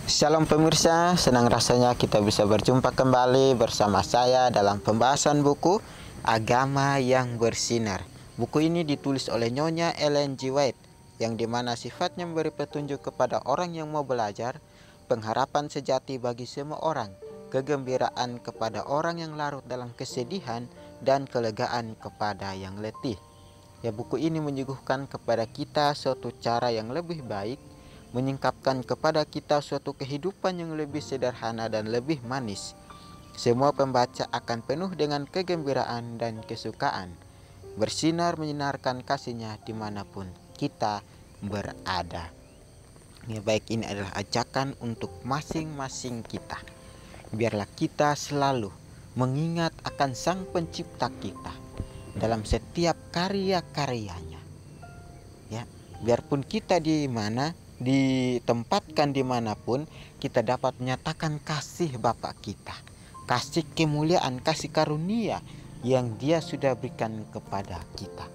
Shalom pemirsa, senang rasanya kita bisa berjumpa kembali bersama saya dalam pembahasan buku Agama yang Bersinar. Buku ini ditulis oleh Nyonya Ellen G. White, yang dimana sifatnya memberi petunjuk kepada orang yang mau belajar, pengharapan sejati bagi semua orang, kegembiraan kepada orang yang larut dalam kesedihan, dan kelegaan kepada yang letih. Ya, buku ini menyuguhkan kepada kita suatu cara yang lebih baik, menyingkapkan kepada kita suatu kehidupan yang lebih sederhana dan lebih manis. Semua pembaca akan penuh dengan kegembiraan dan kesukaan, bersinar menyinarkan kasihnya dimanapun kita berada. Ya, baik, ini adalah ajakan untuk masing-masing kita. Biarlah kita selalu mengingat akan Sang Pencipta kita dalam setiap karya-karyanya. Ya, biarpun kita ditempatkan dimanapun, kita dapat menyatakan kasih Bapa kita, kasih kemuliaan, kasih karunia yang Dia sudah berikan kepada kita.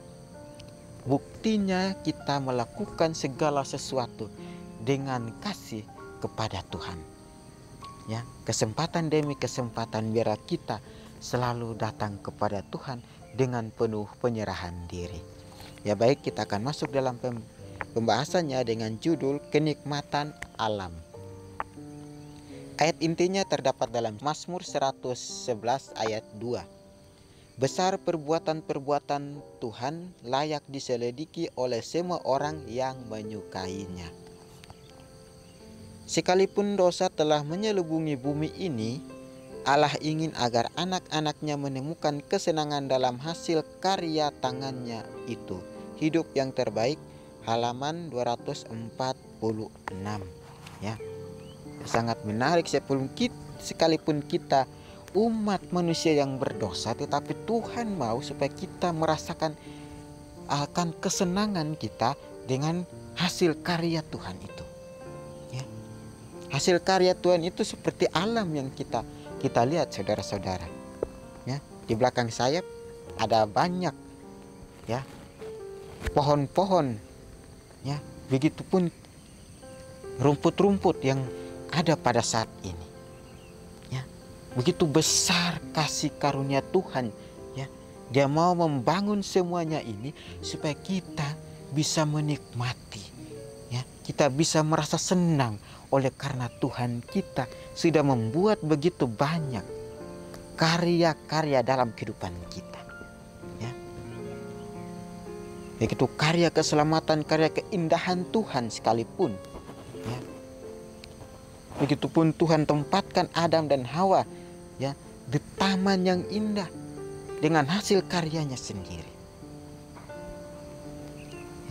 Buktinya kita melakukan segala sesuatu dengan kasih kepada Tuhan. Ya, kesempatan demi kesempatan biar kita selalu datang kepada Tuhan dengan penuh penyerahan diri. Ya, baik, kita akan masuk dalam pembahasannya dengan judul Kenikmatan Alam. Ayat intinya terdapat dalam Mazmur 111 ayat 2. Besar perbuatan-perbuatan Tuhan, layak diselidiki oleh semua orang yang menyukainya. Sekalipun dosa telah menyelubungi bumi ini, Allah ingin agar anak-anaknya menemukan kesenangan dalam hasil karya tangannya itu. Hidup yang terbaik, halaman 246. Ya, sangat menarik. Sekalipun kita umat manusia yang berdosa, tetapi Tuhan mau supaya kita merasakan akan kesenangan kita dengan hasil karya Tuhan itu. Ya, hasil karya Tuhan itu seperti alam yang kita lihat, saudara-saudara. Ya, di belakang saya ada banyak ya pohon-pohon. Ya, begitupun rumput-rumput yang ada pada saat ini. Ya, begitu besar kasih karunia Tuhan. Ya, Dia mau membangun semuanya ini supaya kita bisa menikmati. Ya, kita bisa merasa senang oleh karena Tuhan kita sudah membuat begitu banyak karya-karya dalam kehidupan kita. Ya, begitu karya keselamatan, karya keindahan Tuhan sekalipun. Ya, begitupun Tuhan tempatkan Adam dan Hawa ya di taman yang indah dengan hasil karyanya sendiri.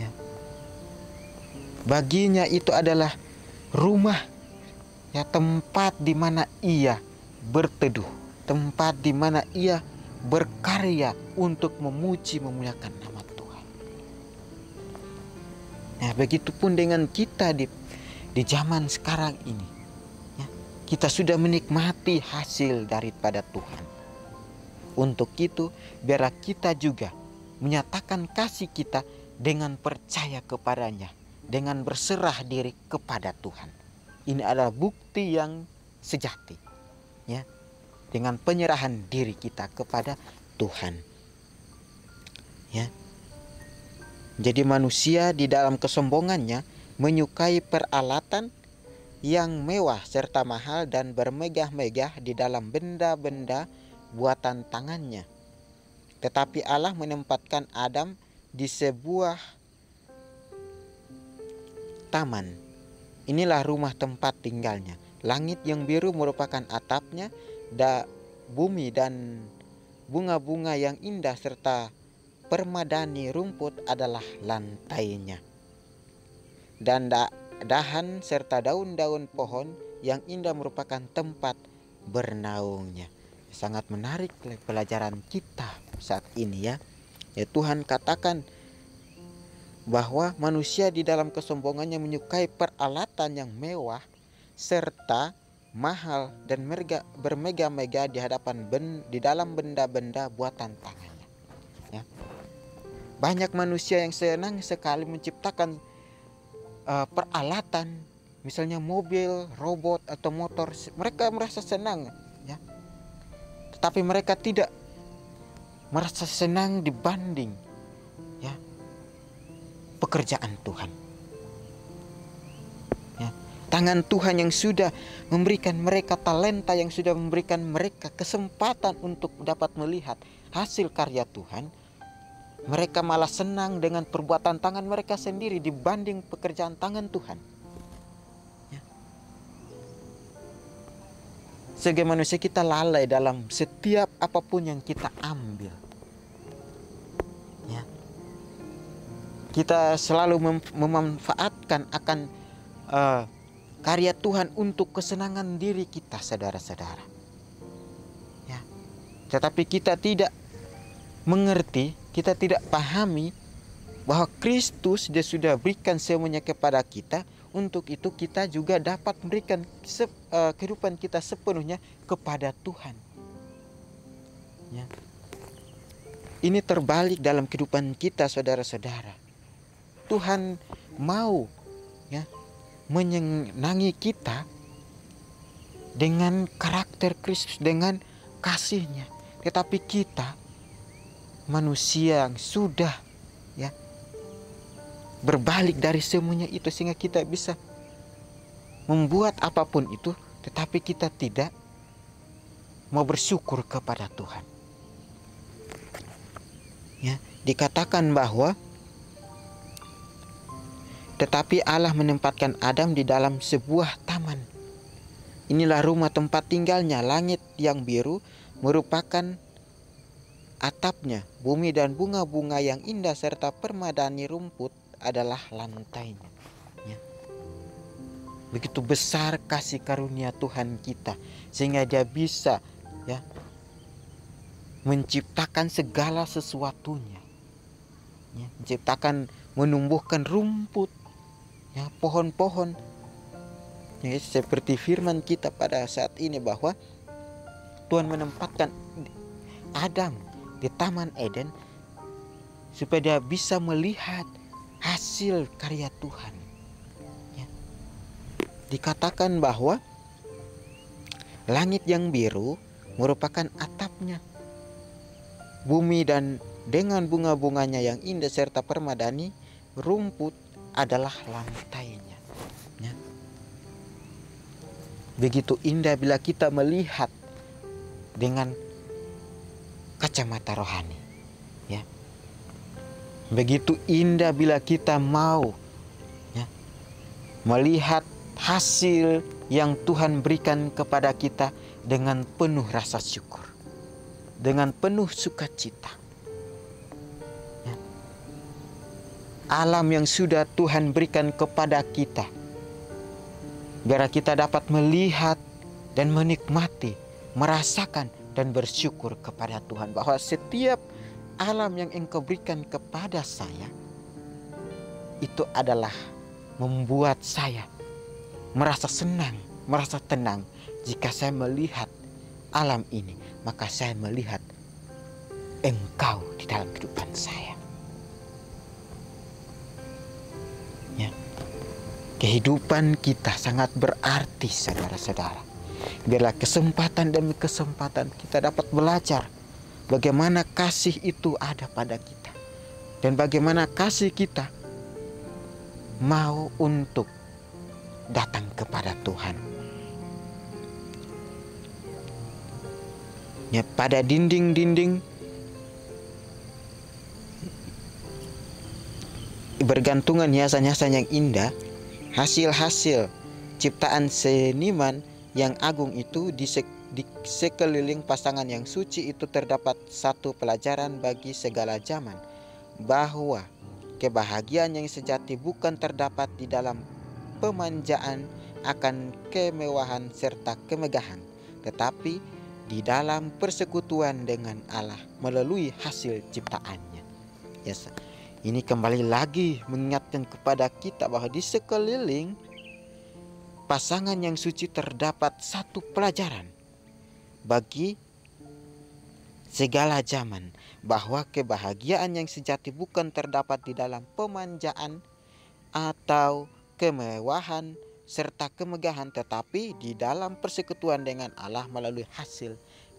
Ya, baginya itu adalah rumah, ya, tempat di mana ia berteduh, tempat di mana ia berkarya untuk memuji memuliakan nama Tuhan. Nah, begitupun dengan kita di zaman sekarang ini. Ya, kita sudah menikmati hasil daripada Tuhan. Untuk itu, biarlah kita juga menyatakan kasih kita dengan percaya kepadanya, dengan berserah diri kepada Tuhan. Ini adalah bukti yang sejati, ya, dengan penyerahan diri kita kepada Tuhan. Ya, jadi manusia di dalam kesombongannya menyukai peralatan yang mewah serta mahal dan bermegah-megah di dalam benda-benda buatan tangannya. Tetapi Allah menempatkan Adam di sebuah taman. Inilah rumah tempat tinggalnya. Langit yang biru merupakan atapnya, bumi dan bunga-bunga yang indah serta permadani rumput adalah lantainya. Dan dahan serta daun-daun pohon yang indah merupakan tempat bernaungnya. Sangat menarik pelajaran kita saat ini, ya. Ya, Tuhan katakan bahwa manusia di dalam kesombongannya menyukai peralatan yang mewah serta mahal dan bermega-mega di hadapan di dalam benda-benda buatan tangannya. Ya. Banyak manusia yang senang sekali menciptakan peralatan misalnya mobil, robot atau motor, mereka merasa senang, ya. Tetapi mereka tidak merasa senang dibanding, ya, pekerjaan Tuhan. Ya, tangan Tuhan yang sudah memberikan mereka talenta, yang sudah memberikan mereka kesempatan untuk dapat melihat hasil karya Tuhan, mereka malah senang dengan perbuatan tangan mereka sendiri dibanding pekerjaan tangan Tuhan. Ya. Sebagai manusia kita lalai dalam setiap apapun yang kita ambil. Ya. Kita selalu memanfaatkan akan karya Tuhan untuk kesenangan diri kita, saudara-saudara. Ya. Tetapi kita tidak mengerti, kita tidak pahami bahwa Kristus dia sudah berikan semuanya kepada kita. Untuk itu kita juga dapat memberikan kehidupan kita sepenuhnya kepada Tuhan. Ya. Ini terbalik dalam kehidupan kita, saudara-saudara. Tuhan mau, ya, menyenangi kita dengan karakter Kristus, dengan kasih-Nya. Tetapi kita manusia yang sudah, ya, berbalik dari semuanya itu, sehingga kita bisa membuat apapun itu, tetapi kita tidak mau bersyukur kepada Tuhan. Ya, dikatakan bahwa tetapi Allah menempatkan Adam di dalam sebuah taman. Inilah rumah tempat tinggalnya. Langit yang biru merupakan atapnya, bumi dan bunga-bunga yang indah serta permadani rumput adalah lantainya. Ya. Begitu besar kasih karunia Tuhan kita, sehingga Dia bisa, ya, menciptakan segala sesuatunya. Ya, menciptakan, menumbuhkan rumput, ya, pohon-pohon. Ya, seperti firman kita pada saat ini bahwa Tuhan menempatkan Adam di Taman Eden supaya dia bisa melihat hasil karya Tuhan. Ya. Dikatakan bahwa langit yang biru merupakan atapnya, bumi dan dengan bunga-bunganya yang indah serta permadani rumput adalah lantainya. Ya. Begitu indah bila kita melihat dengan kacamata rohani, ya. Begitu indah bila kita mau, ya, melihat hasil yang Tuhan berikan kepada kita dengan penuh rasa syukur, dengan penuh sukacita. Ya. Alam yang sudah Tuhan berikan kepada kita, biar kita dapat melihat dan menikmati, merasakan dan bersyukur kepada Tuhan bahwa setiap alam yang Engkau berikan kepada saya itu adalah membuat saya merasa senang, merasa tenang. Jika saya melihat alam ini, maka saya melihat Engkau di dalam kehidupan saya. Ya. Kehidupan kita sangat berarti, saudara-saudara. Biarlah kesempatan demi kesempatan kita dapat belajar bagaimana kasih itu ada pada kita, dan bagaimana kasih kita mau untuk datang kepada Tuhan. Ya, pada dinding-dinding bergantungan hiasan-hiasan yang indah, hasil-hasil ciptaan seniman yang agung itu. Di sekeliling pasangan yang suci itu terdapat satu pelajaran bagi segala zaman, bahwa kebahagiaan yang sejati bukan terdapat di dalam pemanjaan akan kemewahan serta kemegahan, tetapi di dalam persekutuan dengan Allah melalui hasil ciptaannya. Yes. Ini kembali lagi mengingatkan kepada kita bahwa di sekeliling pasangan yang suci terdapat satu pelajaran bagi segala zaman, bahwa kebahagiaan yang sejati bukan terdapat di dalam pemanjaan atau kemewahan serta kemegahan, tetapi di dalam persekutuan dengan Allah melalui hasil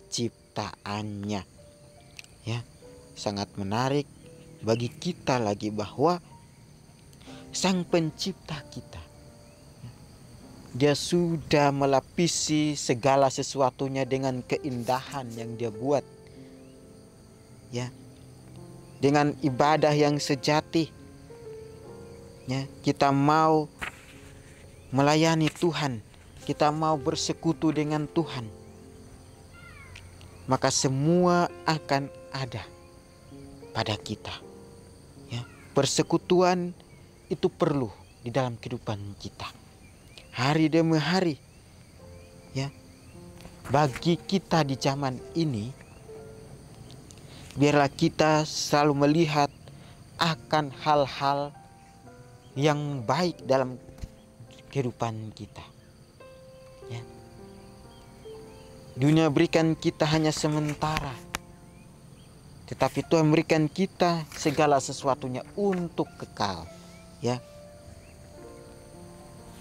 ciptaannya. Ya, sangat menarik bagi kita lagi bahwa Sang Pencipta kita, Dia sudah melapisi segala sesuatunya dengan keindahan yang Dia buat. Ya, dengan ibadah yang sejati. Ya, kita mau melayani Tuhan, kita mau bersekutu dengan Tuhan, maka semua akan ada pada kita. Ya, persekutuan itu perlu di dalam kehidupan kita hari demi hari. Ya, bagi kita di zaman ini, biarlah kita selalu melihat akan hal-hal yang baik dalam kehidupan kita. Ya. Dunia berikan kita hanya sementara, tetapi Tuhan berikan kita segala sesuatunya untuk kekal. Ya.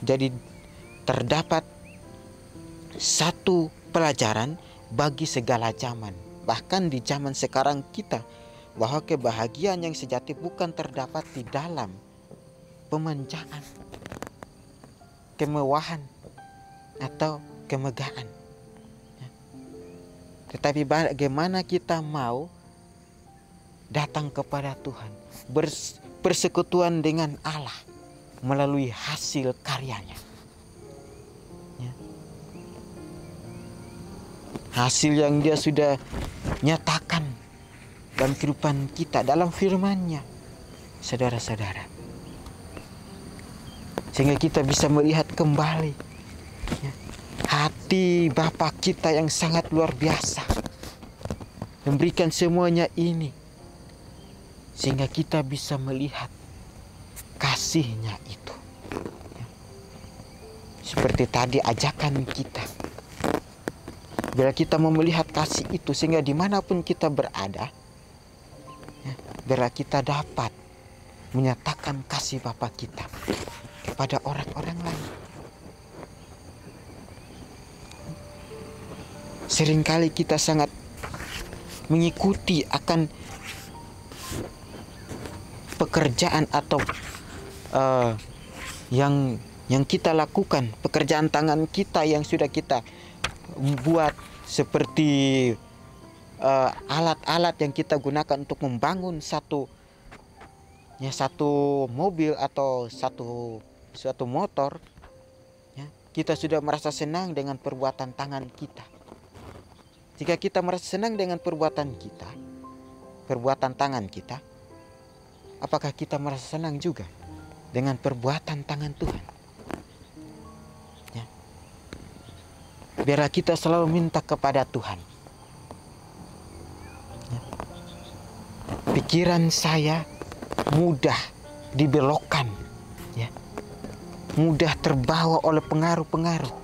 Jadi terdapat satu pelajaran bagi segala zaman, bahkan di zaman sekarang kita, bahwa kebahagiaan yang sejati bukan terdapat di dalam pemanjaan, kemewahan, atau kemegahan. Tetapi bagaimana kita mau datang kepada Tuhan, bersekutuan dengan Allah melalui hasil karyanya. Ya. Hasil yang Dia sudah nyatakan dalam kehidupan kita, dalam firman-Nya, saudara-saudara. Sehingga kita bisa melihat kembali ya, hati Bapa kita yang sangat luar biasa, memberikan semuanya ini, sehingga kita bisa melihat kasih-Nya itu. Ya. Seperti tadi ajakan kita, bila kita mau melihat kasih itu, sehingga dimanapun kita berada, ya, biarlah kita dapat menyatakan kasih Bapa kita kepada orang-orang lain. Seringkali kita sangat mengikuti akan pekerjaan atau yang kita lakukan, pekerjaan tangan kita yang sudah kita buat, seperti alat-alat yang kita gunakan untuk membangun satu mobil atau suatu motor. Ya, kita sudah merasa senang dengan perbuatan tangan kita. Jika kita merasa senang dengan perbuatan tangan kita, apakah kita merasa senang juga dengan perbuatan tangan Tuhan? Ya. Biarlah kita selalu minta kepada Tuhan. Ya. Pikiran saya mudah dibelokkan, ya, mudah terbawa oleh pengaruh-pengaruh.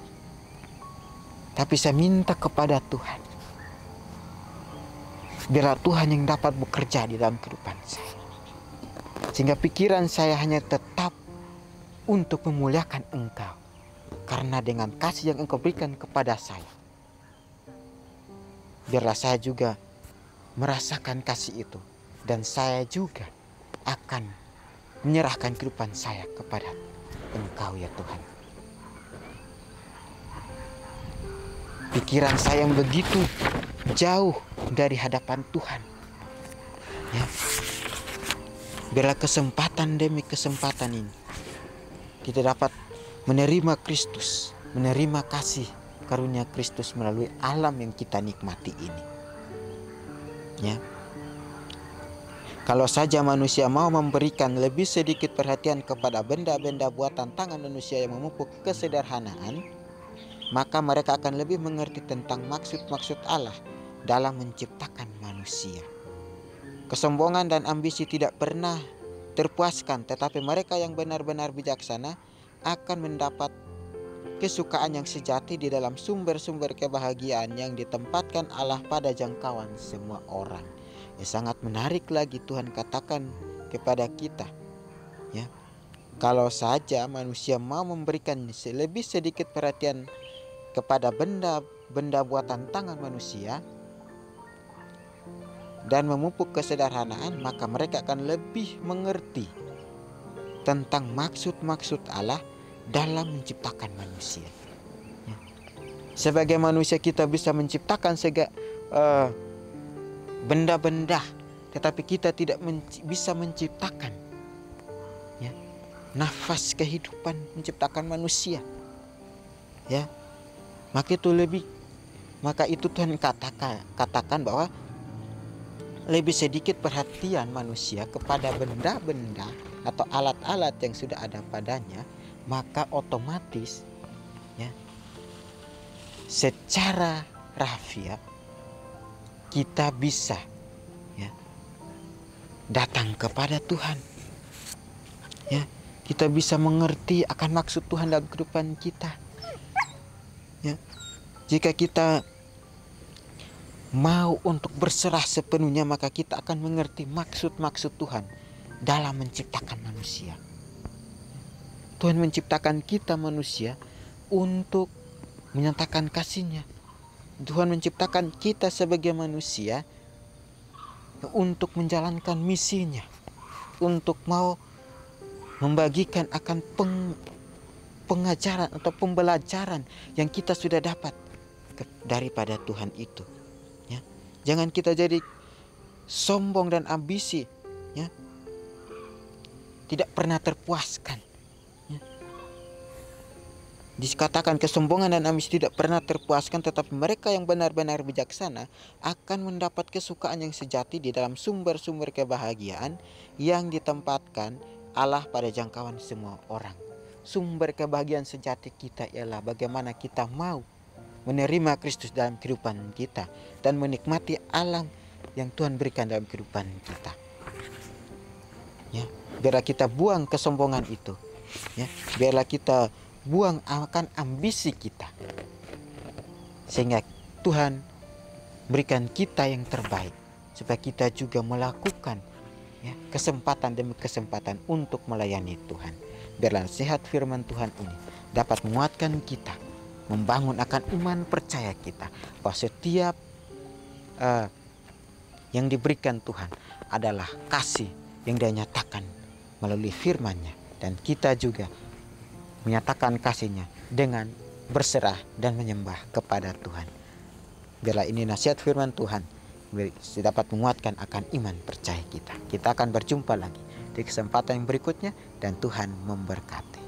Tapi saya minta kepada Tuhan, biarlah Tuhan yang dapat bekerja di dalam kehidupan saya, sehingga pikiran saya hanya tetap untuk memuliakan Engkau, karena dengan kasih yang Engkau berikan kepada saya, biarlah saya juga merasakan kasih itu, dan saya juga akan menyerahkan kehidupan saya kepada Engkau ya Tuhan. Pikiran saya yang begitu jauh dari hadapan Tuhan, ya, biarlah kesempatan demi kesempatan ini kita dapat menerima Kristus, menerima kasih karunia Kristus melalui alam yang kita nikmati ini. Ya. Kalau saja manusia mau memberikan lebih sedikit perhatian kepada benda-benda buatan tangan manusia yang memupuk kesederhanaan, maka mereka akan lebih mengerti tentang maksud-maksud Allah dalam menciptakan manusia. Kesombongan dan ambisi tidak pernah terpuaskan, tetapi mereka yang benar-benar bijaksana akan mendapat kesukaan yang sejati di dalam sumber-sumber kebahagiaan yang ditempatkan Allah pada jangkauan semua orang. Sangat menarik lagi Tuhan katakan kepada kita, ya, Kalau saja manusia mau memberikan lebih sedikit perhatian kepada benda buatan tangan manusia dan memupuk kesederhanaan, maka mereka akan lebih mengerti tentang maksud-maksud Allah dalam menciptakan manusia. Sebagai manusia kita bisa menciptakan benda-benda, tetapi kita tidak bisa menciptakan nafas kehidupan, menciptakan manusia. Maka itu Tuhan katakan bahwa lebih sedikit perhatian manusia kepada benda-benda atau alat-alat yang sudah ada padanya, maka otomatis secara rahasia kita bisa datang kepada Tuhan. Kita bisa mengerti akan maksud Tuhan dalam kehidupan kita. Jika kita mau untuk berserah sepenuhnya, maka kita akan mengerti maksud-maksud Tuhan dalam menciptakan manusia. Tuhan menciptakan kita manusia untuk menyatakan kasih-Nya. Tuhan menciptakan kita sebagai manusia untuk menjalankan misinya, untuk mau membagikan akan pengajaran atau pembelajaran yang kita sudah dapat daripada Tuhan itu. Jangan kita jadi sombong dan ambisi, tidak pernah terpuaskan. Dikatakan kesombongan dan ambisi tidak pernah terpuaskan, tetapi mereka yang benar-benar bijaksana akan mendapat kesukaan yang sejati di dalam sumber-sumber kebahagiaan yang ditempatkan Allah pada jangkauan semua orang. Sumber kebahagiaan sejati kita ialah bagaimana kita mau menerima Kristus dalam kehidupan kita dan menikmati alam yang Tuhan berikan dalam kehidupan kita. Biarlah kita buang kesombongan itu. Biarlah kita buang akan ambisi kita, sehingga Tuhan berikan kita yang terbaik, supaya kita juga melakukan kesempatan demi kesempatan untuk melayani Tuhan. Biarlah nasihat firman Tuhan ini dapat menguatkan kita, membangun akan iman percaya kita bahwa setiap yang diberikan Tuhan adalah kasih yang Dia nyatakan melalui firman-Nya, dan kita juga menyatakan kasih-Nya dengan berserah dan menyembah kepada Tuhan. Biarlah ini nasihat firman Tuhan dapat menguatkan akan iman percaya kita. Kita akan berjumpa lagi di kesempatan yang berikutnya, dan Tuhan memberkati.